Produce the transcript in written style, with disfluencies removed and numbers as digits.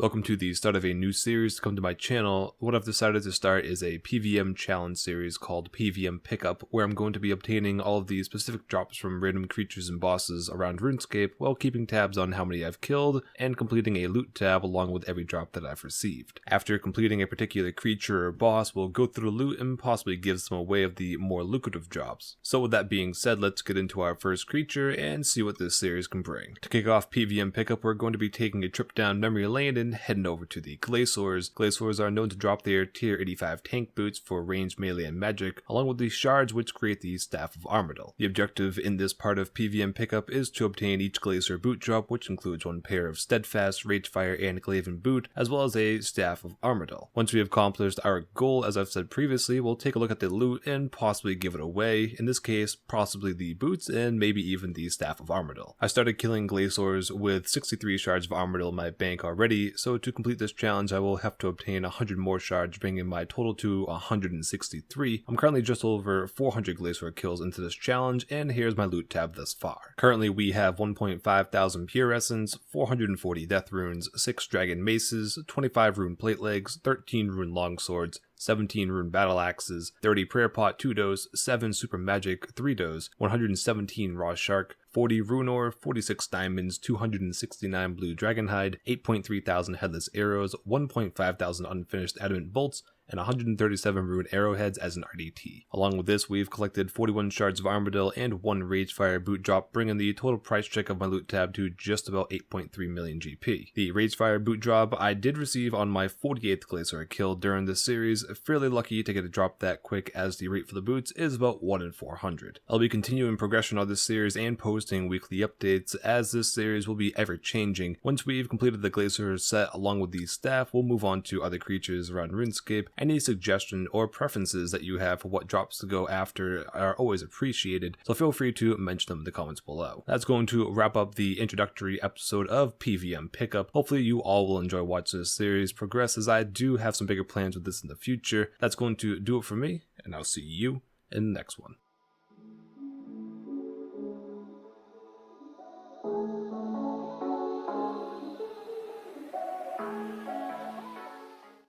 Welcome to the start of a new series to come to my channel. What I've decided to start is a PvM challenge series called PvM Pickup, where I'm going to be obtaining all of the specific drops from random creatures and bosses around Runescape while keeping tabs on how many I've killed and completing a loot tab along with every drop that I've received. After completing a particular creature or boss, we'll go through the loot and possibly give some away of the more lucrative jobs. So with that being said, let's get into our first creature and see what this series can bring. To kick off PvM Pickup, we're going to be taking a trip down memory lane and heading over to the Glacors. Glacors are known to drop their tier 85 tank boots for ranged melee and magic, along with the shards which create the Staff of Armadyl. The objective in this part of PvM Pickup is to obtain each Glacor boot drop, which includes one pair of Steadfast, Ragefire, and Glaven boot, as well as a Staff of Armadyl. Once we have accomplished our goal, as I've said previously, we'll take a look at the loot and possibly give it away, in this case possibly the boots and maybe even the Staff of Armadyl. I started killing Glacors with 63 shards of Armadyl in my bank already, so to complete this challenge I will have to obtain 100 more shards, bringing my total to 163. I'm currently just over 400 Glacor kills into this challenge, and here's my loot tab thus far. Currently we have 1.5 thousand pure essence, 440 death runes, 6 dragon maces, 25 rune plate legs, 13 rune longswords, 17 rune battle axes, 30 prayer pot 2 dose, 7 super magic 3 dose, 117 raw shark, 40 rune ore, 46 diamonds, 269 blue dragonhide, 8.3 thousand headless arrows, 1.5 thousand unfinished adamant bolts, and 137 rune arrowheads as an RDT. Along with this, we've collected 41 shards of Armadyl and 1 Ragefire boot drop, bringing the total price check of my loot tab to just about 8.3 million GP. The Ragefire boot drop I did receive on my 48th Glacor kill during this series, fairly lucky to get a drop that quick as the rate for the boots is about 1 in 400. I'll be continuing progression on this series and posting weekly updates as this series will be ever changing. Once we've completed the Glacor set along with the staff, we'll move on to other creatures around Runescape. Any suggestion or preferences that you have for what drops to go after are always appreciated, so feel free to mention them in the comments below. That's going to wrap up the introductory episode of PvM Pickup. Hopefully you all will enjoy watching this series progress, as I do have some bigger plans with this in the future. That's going to do it for me, and I'll see you in the next one.